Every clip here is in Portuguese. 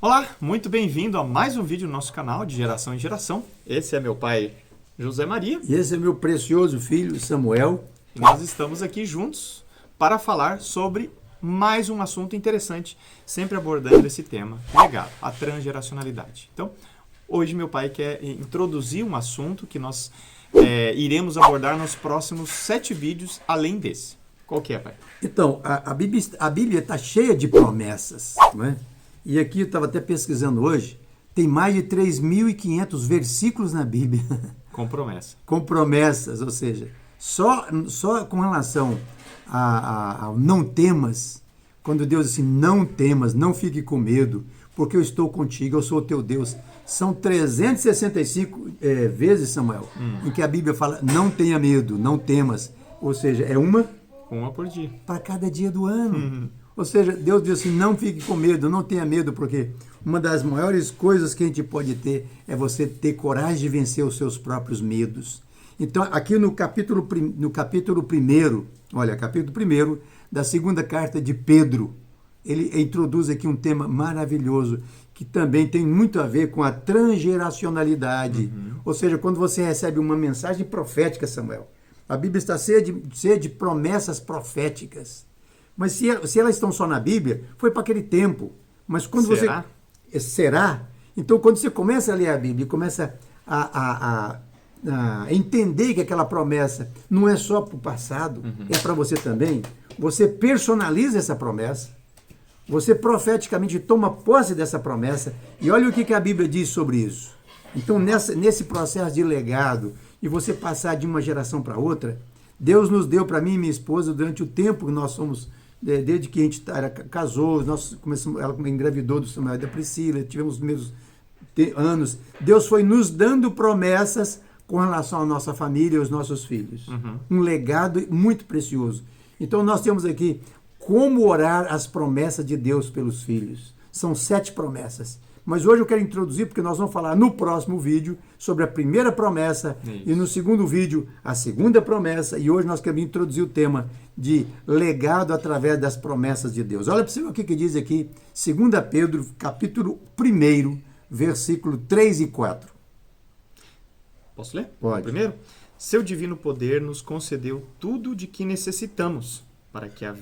Olá, muito bem-vindo a mais um vídeo no nosso canal de Geração em Geração. Esse é meu pai José Maria. E esse é meu precioso filho Samuel. E nós estamos aqui juntos para falar sobre mais um assunto interessante, sempre abordando esse tema legado, a transgeracionalidade. Então, hoje meu pai quer introduzir um assunto que nós iremos abordar nos próximos 7 vídeos, além desse. Qual que é, pai? Então, a Bíblia está cheia de promessas, não é? E aqui eu estava até pesquisando hoje, tem mais de 3.500 versículos na Bíblia. Com promessa. Com promessas, ou seja, só com relação ao não temas, quando Deus diz assim, não temas, não fique com medo, porque eu estou contigo, eu sou o teu Deus. São 365 vezes, Samuel, em que a Bíblia fala, não tenha medo, não temas. Ou seja, é uma por dia. Para cada dia do ano. Ou seja, Deus diz assim, não fique com medo, não tenha medo, porque uma das maiores coisas que a gente pode ter é você ter coragem de vencer os seus próprios medos. Então, aqui no capítulo 1, olha, capítulo 1 da segunda carta de Pedro, ele introduz aqui um tema maravilhoso, que também tem muito a ver com a transgeracionalidade. Ou seja, quando você recebe uma mensagem profética, Samuel, a Bíblia está cheia de promessas proféticas. Mas se elas estão só na Bíblia, foi para aquele tempo. Mas quando Será? Será? Então, quando você começa a ler a Bíblia e começa a entender que aquela promessa não é só para o passado, é para você também, você personaliza essa promessa, você profeticamente toma posse dessa promessa, e olha o que a Bíblia diz sobre isso. Então, nesse processo de legado, e você passar de uma geração para outra, Deus nos deu para mim e minha esposa durante o tempo que nós somos, desde que a gente casou, ela engravidou do Samuel e da Priscila, tivemos os mesmos anos, Deus foi nos dando promessas com relação à nossa família e aos nossos filhos. Um legado muito precioso. Então nós temos aqui como orar as promessas de Deus pelos filhos. São 7 promessas. Mas hoje eu quero introduzir, porque nós vamos falar no próximo vídeo sobre a primeira promessa. Isso. E no segundo vídeo a segunda promessa, e hoje nós queremos introduzir o tema de legado através das promessas de Deus. Olha para você o que diz aqui, 2 Pedro, capítulo 1, versículo 3 e 4. Posso ler? Pode. Primeiro, seu divino poder nos concedeu tudo de que necessitamos para a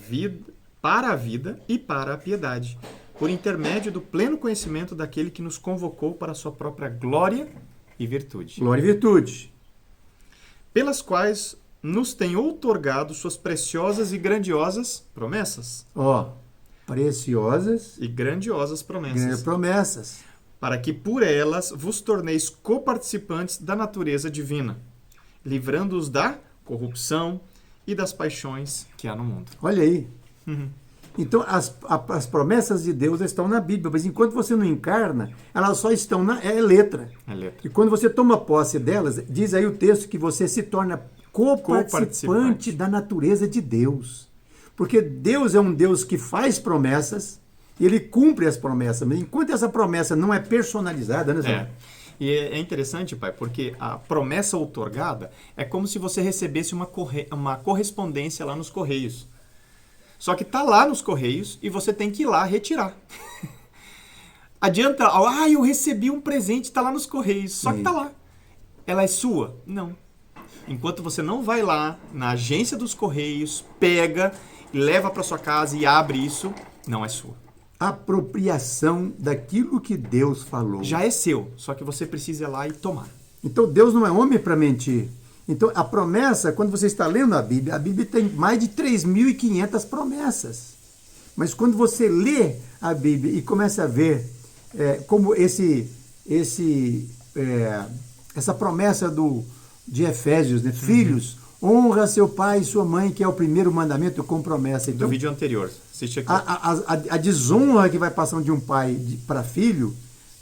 vida e para a piedade, por intermédio do pleno conhecimento daquele que nos convocou para a sua própria glória e virtude. Glória e virtude. Pelas quais nos tem outorgado suas preciosas e grandiosas promessas. Preciosas e grandiosas promessas. Grandes promessas. Para que por elas vos torneis coparticipantes da natureza divina, livrando-os da corrupção e das paixões que há no mundo. Olha aí. Então, as promessas de Deus estão na Bíblia, mas enquanto você não encarna, elas só estão é letra. É letra. E quando você toma posse delas, diz aí o texto que você se torna coparticipante da natureza de Deus. Porque Deus é um Deus que faz promessas e Ele cumpre as promessas. Mas enquanto essa promessa não é personalizada, né, Zé? E é interessante, pai, porque a promessa outorgada é como se você recebesse uma correspondência lá nos Correios. Só que tá lá nos Correios e você tem que ir lá retirar. Adianta, eu recebi um presente, tá lá nos Correios, só que tá lá. Ela é sua? Não. Enquanto você não vai lá na agência dos Correios, pega, leva para sua casa e abre isso, não é sua. Apropriação daquilo que Deus falou. Já é seu, só que você precisa ir lá e tomar. Então Deus não é homem para mentir. Então, a promessa, quando você está lendo a Bíblia tem mais de 3.500 promessas. Mas quando você lê a Bíblia e começa a ver como essa promessa de Efésios, né? Filhos, honra seu pai e sua mãe, que é o primeiro mandamento com promessa. Então, do vídeo anterior, assiste aqui. A desonra que vai passando de um pai para filho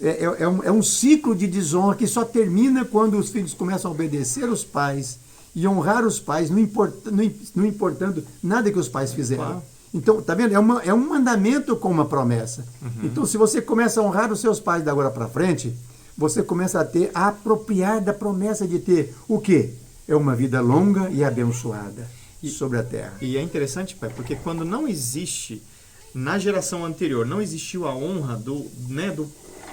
é um ciclo de desonra que só termina quando os filhos começam a obedecer os pais e honrar os pais, não importando nada que os pais fizeram. Claro. Então, tá vendo? É um mandamento com uma promessa. Então, se você começa a honrar os seus pais da agora para frente, você começa a apropriar da promessa de ter o quê? É uma vida longa e abençoada sobre a terra. E é interessante, pai, porque quando não existe na geração anterior não existiu a honra do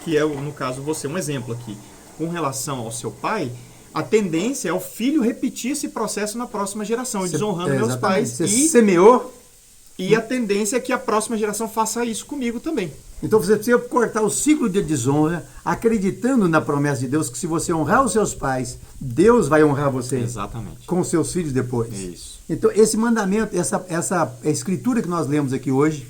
que é, no caso, você, um exemplo aqui, com relação ao seu pai, a tendência é o filho repetir esse processo na próxima geração, desonrando meus pais. Você semeou. E a tendência é que a próxima geração faça isso comigo também. Então você precisa cortar o ciclo de desonra, acreditando na promessa de Deus que se você honrar os seus pais, Deus vai honrar você. Exatamente. Com os seus filhos depois. Isso. Então esse mandamento, essa escritura que nós lemos aqui hoje,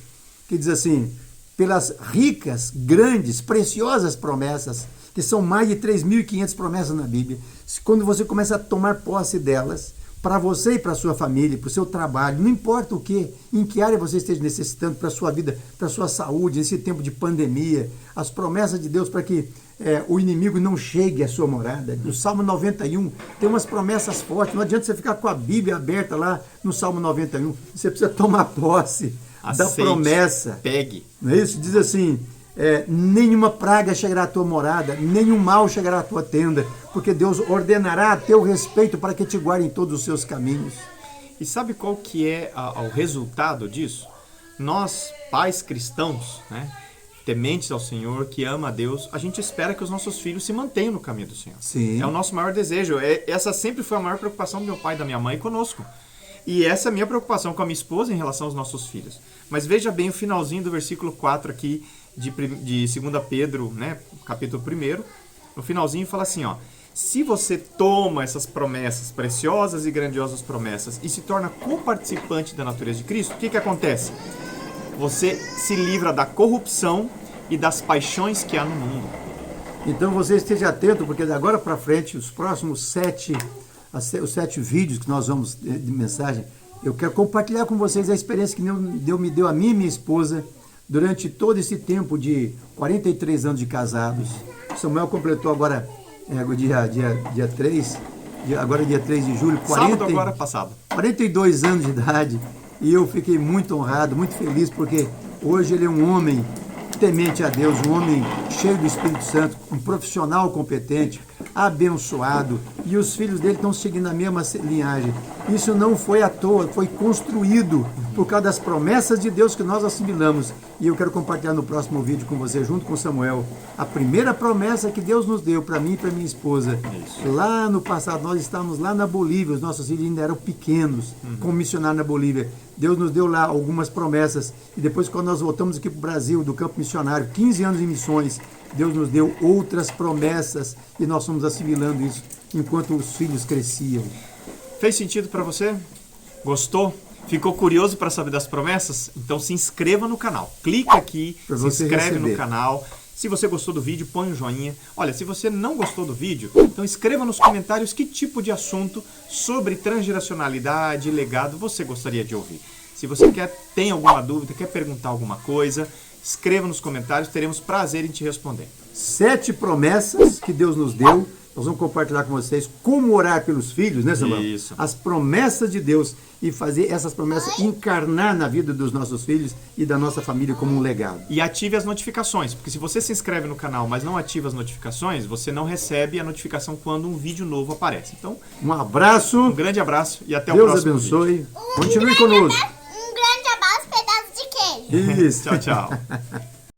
que diz assim, pelas ricas, grandes, preciosas promessas, que são mais de 3.500 promessas na Bíblia, quando você começa a tomar posse delas, para você e para a sua família, para o seu trabalho, não importa o que, em que área você esteja necessitando para a sua vida, para a sua saúde, nesse tempo de pandemia, as promessas de Deus para que o inimigo não chegue à sua morada. No Salmo 91 tem umas promessas fortes, não adianta você ficar com a Bíblia aberta lá no Salmo 91, você precisa tomar posse da promessa. Pegue. Não é isso? Diz assim, nenhuma praga chegará à tua morada, nenhum mal chegará à tua tenda, porque Deus ordenará a teu respeito para que te guarde em todos os seus caminhos. E sabe qual que é o resultado disso? Nós, pais cristãos, né, tementes ao Senhor, que ama a Deus, a gente espera que os nossos filhos se mantenham no caminho do Senhor. Sim. É o nosso maior desejo. Essa sempre foi a maior preocupação do meu pai e da minha mãe conosco. E essa é a minha preocupação com a minha esposa em relação aos nossos filhos. Mas veja bem o finalzinho do versículo 4 aqui de 2 Pedro, né, capítulo 1. No finalzinho fala assim, ó: se você toma essas promessas, preciosas e grandiosas promessas, e se torna coparticipante da natureza de Cristo, o que acontece? Você se livra da corrupção e das paixões que há no mundo. Então você esteja atento, porque de agora para frente, os próximos 7 vídeos que nós vamos de mensagem, eu quero compartilhar com vocês a experiência que Deus me deu a mim e minha esposa durante todo esse tempo de 43 anos de casados. Samuel completou agora, dia 3, agora dia 3 de julho, Sábado agora passado. 42 anos de idade, e eu fiquei muito honrado, muito feliz, porque hoje ele é um homem temente a Deus, um homem cheio do Espírito Santo, um profissional competente, abençoado, e os filhos dele estão seguindo a mesma linhagem. Isso não foi à toa, foi construído por causa das promessas de Deus que nós assimilamos. E eu quero compartilhar no próximo vídeo com você, junto com Samuel, a primeira promessa que Deus nos deu para mim e para minha esposa. Isso. Lá no passado, nós estávamos lá na Bolívia, os nossos filhos ainda eram pequenos, como missionário na Bolívia. Deus nos deu lá algumas promessas, e depois, quando nós voltamos aqui para o Brasil, do campo missionário, 15 anos em missões, Deus nos deu outras promessas, e nós fomos assimilando isso enquanto os filhos cresciam. Fez sentido para você? Gostou? Ficou curioso para saber das promessas? Então se inscreva no canal. Clica aqui, se inscreve no canal. Se você gostou do vídeo, põe um joinha. Olha, se você não gostou do vídeo, então escreva nos comentários que tipo de assunto sobre transgeracionalidade, legado você gostaria de ouvir. Se você tem alguma dúvida, quer perguntar alguma coisa, escreva nos comentários, teremos prazer em te responder. 7 promessas que Deus nos deu. Nós vamos compartilhar com vocês como orar pelos filhos, né, Samuel? Isso. As promessas de Deus, e fazer essas promessas encarnar na vida dos nossos filhos e da nossa família como um legado. E ative as notificações, porque se você se inscreve no canal, mas não ativa as notificações, você não recebe a notificação quando um vídeo novo aparece. Então, um abraço. Um grande abraço e até o próximo vídeo. Deus abençoe. Continue conosco. Um grande abraço, pedaço de queijo. Isso. Tchau, tchau.